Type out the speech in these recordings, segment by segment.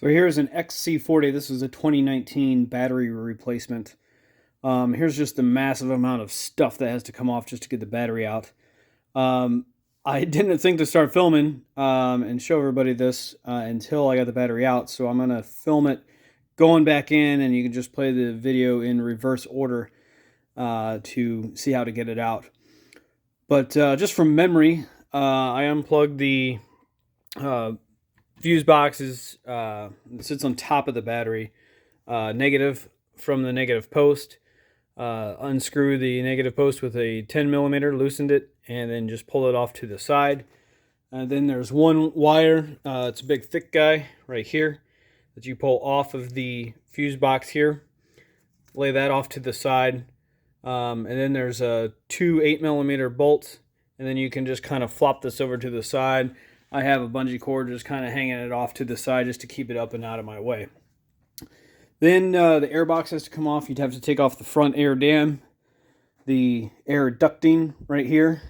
So here's an XC40. This is a 2019 battery replacement. Here's just the massive amount of stuff that has to come off just to get the battery out. I didn't think to start filming and show everybody this until I got the battery out. So I'm going to film it going back in, and you can just play the video in reverse order to see how to get it out. But just from memory, I unplugged the fuse boxes. It sits on top of the battery, negative from the negative post. Unscrew the negative post with a 10mm, loosened it, and then just pull it off to the side. And then there's one wire, it's a big thick guy right here that you pull off of the fuse box here. Lay that off to the side. And then there's two 8mm bolts, and then you can just kind of flop this over to the side. I have a bungee cord just kind of hanging it off to the side just to keep it up and out of my way. Then the air box has to come off. You'd have to take off the front air dam, the air ducting right here.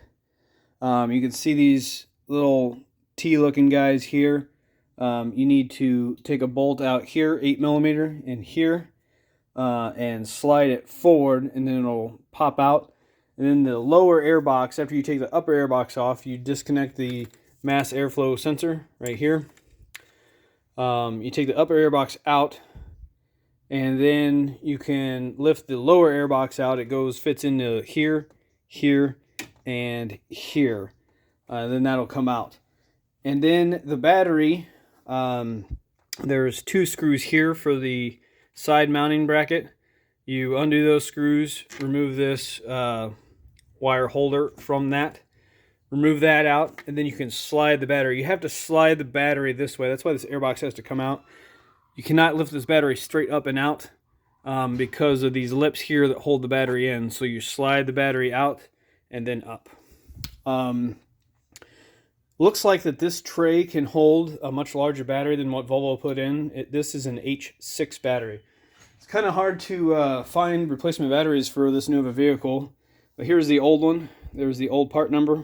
You can see these little T-looking guys here. You need to take a bolt out here, 8mm, and here, and slide it forward, and then it'll pop out. And then the lower air box, after you take the upper air box off, you disconnect the mass airflow sensor right here. You take the upper air box out, and then you can lift the lower air box out. It fits into here, here, and here. Then that'll come out. And then the battery, there's two screws here for the side mounting bracket. You undo those screws, remove this wire holder from that. Remove that out, and then you can slide the battery. You have to slide the battery this way. That's why this airbox has to come out. You cannot lift this battery straight up and out because of these lips here that hold the battery in. So you slide the battery out and then up. Looks like that this tray can hold a much larger battery than what Volvo put in. This is an H6 battery. It's kind of hard to find replacement batteries for this new of a vehicle. But here's the old one. There's the old part number.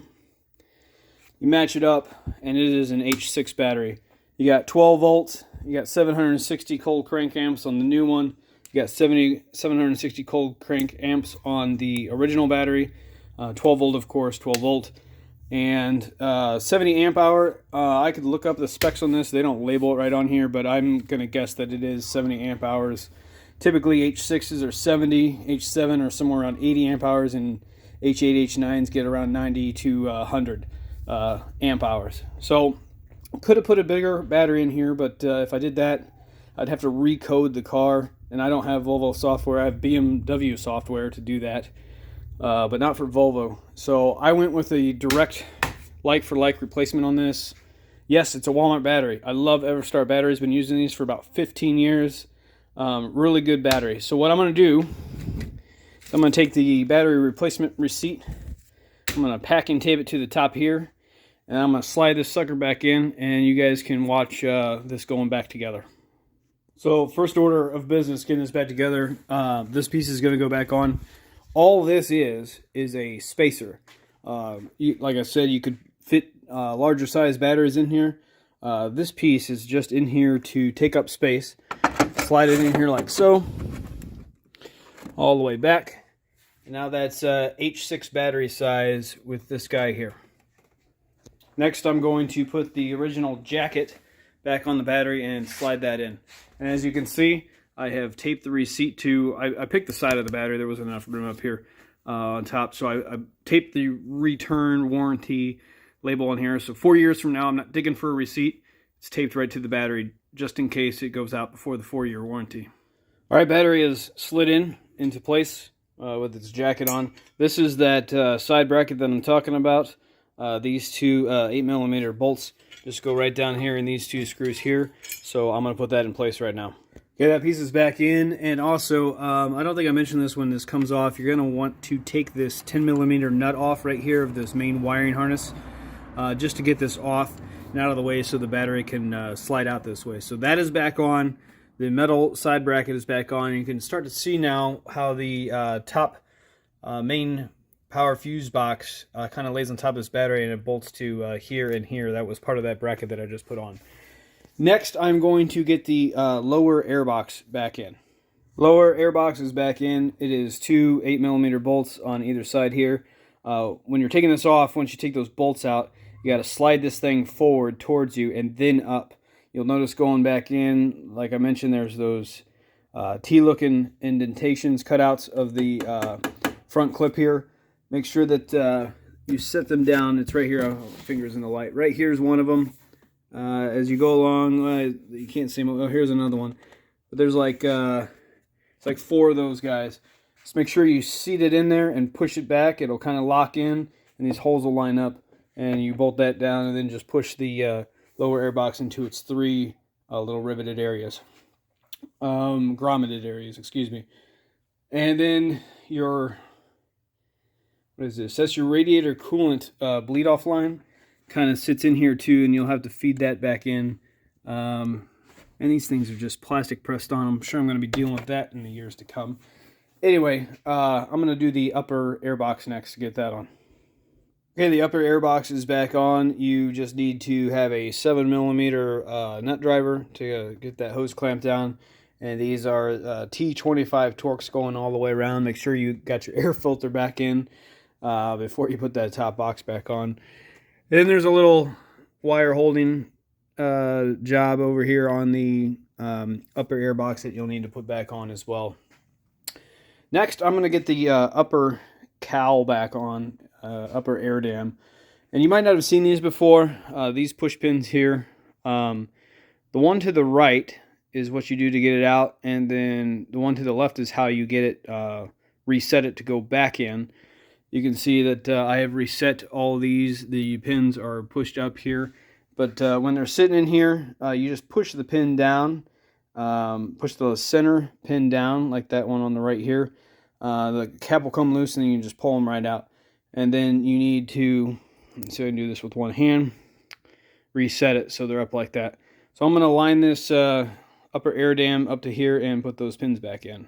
You match it up, and it is an H6 battery. You got 12 volts. You got 760 cold crank amps on the new one. You got 760 cold crank amps on the original battery. 12 volt, of course, 12 volt. And 70 amp hour. I could look up the specs on this. They don't label it right on here, but I'm going to guess that it is 70 amp hours. Typically, H6s are 70. H7 are somewhere around 80 amp hours, and H8, H9s get around 90 to 100 amp hours. So could have put a bigger battery in here, but if I did that, I'd have to recode the car, and I don't have Volvo software. I have BMW software to do that, but not for Volvo. So I went with a direct like-for-like replacement on this. Yes, it's a Wal-Mart battery. I love Everstar batteries. Been using these for about 15 years. Really good battery. So what I'm going to do, I'm going to take the battery replacement receipt. I'm going to packing tape it to the top here, and I'm going to slide this sucker back in, and you guys can watch this going back together. So first order of business, getting this back together. This piece is going to go back on. All this is a spacer. Like I said, you could fit larger size batteries in here. This piece is just in here to take up space. Slide it in here like so, all the way back. And now that's H6 battery size with this guy here. Next, I'm going to put the original jacket back on the battery and slide that in. And as you can see, I have taped the receipt to, I picked the side of the battery. There wasn't enough room up here on top. So I taped the return warranty label on here. So 4 years from now, I'm not digging for a receipt. It's taped right to the battery just in case it goes out before the 4-year warranty. All right, battery is slid into place with its jacket on. This is that side bracket that I'm talking about. These two 8mm bolts just go right down here in these two screws here. So I'm going to put that in place right now. Okay, that piece is back in. And also, I don't think I mentioned this when this comes off. You're going to want to take this 10mm nut off right here of this main wiring harness just to get this off and out of the way so the battery can slide out this way. So that is back on. The metal side bracket is back on. You can start to see now how the top main power fuse box kind of lays on top of this battery, and it bolts to here and here. That was part of that bracket that I just put on. Next, I'm going to get the lower airbox back in. Lower airbox is back in. It is 2 8mm bolts on either side here. When you're taking this off, once you take those bolts out, you got to slide this thing forward towards you and then up. You'll notice going back in, like I mentioned, there's those T-looking indentations, cutouts of the front clip here. Make sure that you set them down. It's right here. Oh, fingers in the light. Right here's one of them. As you go along, you can't see them. Oh, here's another one. But there's like it's like 4 of those guys. Just make sure you seat it in there and push it back. It'll kind of lock in, and these holes will line up. And you bolt that down, and then just push the lower airbox into its 3 little riveted areas, grommeted areas, excuse me. And then your, what is this? That's your radiator coolant bleed off line. Kind of sits in here too, and you'll have to feed that back in. And these things are just plastic pressed on. I'm sure I'm going to be dealing with that in the years to come. Anyway, I'm going to do the upper airbox next to get that on. Okay, the upper airbox is back on. You just need to have a 7mm nut driver to get that hose clamped down. And these are T25 Torx going all the way around. Make sure you got your air filter back in before you put that top box back on. Then there's a little wire holding job over here on the upper airbox that you'll need to put back on as well. Next, I'm going to get the upper cowl back on. Upper air dam, and you might not have seen these before. These push pins here, the one to the right is what you do to get it out, and then the one to the left is how you get it reset it to go back in. You can see that I have reset all these. The pins are pushed up here, but when they're sitting in here, you just push the pin down, push the center pin down like that one on the right here. The cap will come loose, and then you can just pull them right out. And then you need to, so I can do this with one hand, reset it so they're up like that. So I'm going to line this upper air dam up to here and put those pins back in.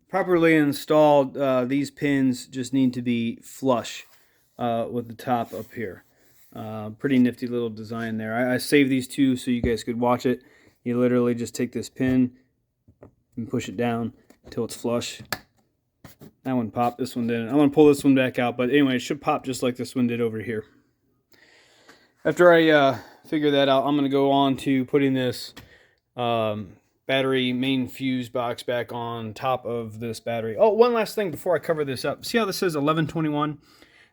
Properly installed, these pins just need to be flush with the top up here. Pretty nifty little design there. I saved these two so you guys could watch it. You literally just take this pin and push it down until it's flush. That one popped, this one didn't. I'm going to pull this one back out, but anyway, it should pop just like this one did over here. After I figure that out, I'm going to go on to putting this battery main fuse box back on top of this battery. Oh, one last thing before I cover this up. See how this says 11/21?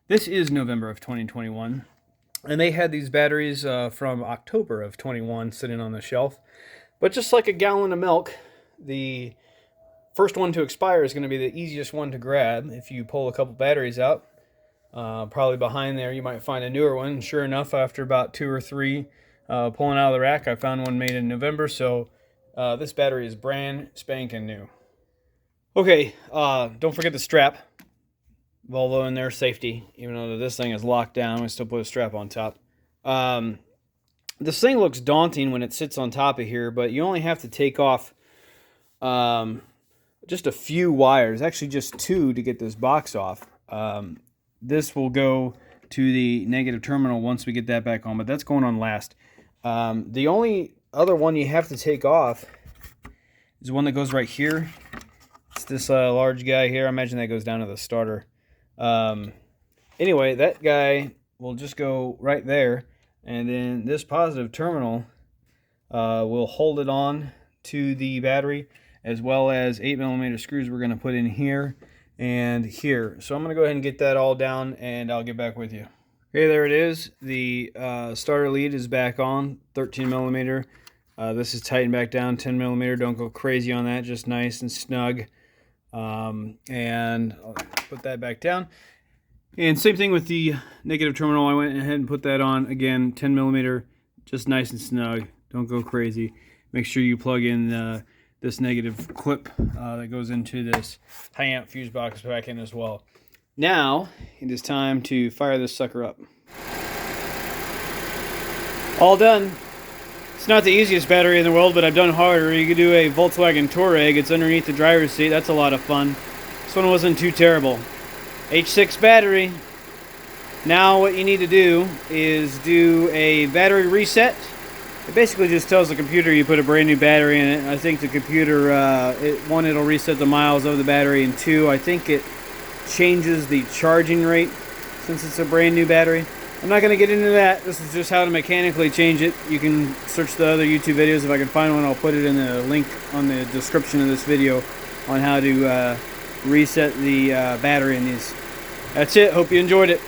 This is November of 2021. And they had these batteries from October of 21 sitting on the shelf. But just like a gallon of milk, the first one to expire is going to be the easiest one to grab. If you pull a couple batteries out, probably behind there you might find a newer one. And sure enough, after about 2 or 3 pulling out of the rack, I found one made in November. So this battery is brand spanking new. Okay, don't forget the strap. Volvo in their safety. Even though this thing is locked down, we still put a strap on top. This thing looks daunting when it sits on top of here, but you only have to take off just a few wires, actually just 2 to get this box off. This will go to the negative terminal once we get that back on, but that's going on last. The only other one you have to take off is one that goes right here. It's this large guy here. I imagine that goes down to the starter. Anyway, that guy will just go right there, and then this positive terminal will hold it on to the battery, as well as 8mm screws we're going to put in here and here. So I'm going to go ahead and get that all down, and I'll get back with you. Okay, there it is. The starter lead is back on, 13mm. This is tightened back down, 10mm. Don't go crazy on that, just nice and snug. And I'll put that back down. And same thing with the negative terminal. I went ahead and put that on, again, 10mm, just nice and snug. Don't go crazy. Make sure you plug in this negative clip that goes into this high amp fuse box back in as well. Now it is time to fire this sucker up. All done. It's not the easiest battery in the world, but I've done harder. You could do a Volkswagen Touareg. It's underneath the driver's seat. That's a lot of fun. This one wasn't too terrible. H6 battery. Now what you need to do is do a battery reset It basically just tells the computer you put a brand new battery in it. I think the computer, one, it'll reset the miles of the battery, and two, I think it changes the charging rate since it's a brand new battery. I'm not going to get into that. This is just how to mechanically change it. You can search the other YouTube videos. If I can find one, I'll put it in the link on the description of this video on how to reset the battery in these. That's it. Hope you enjoyed it.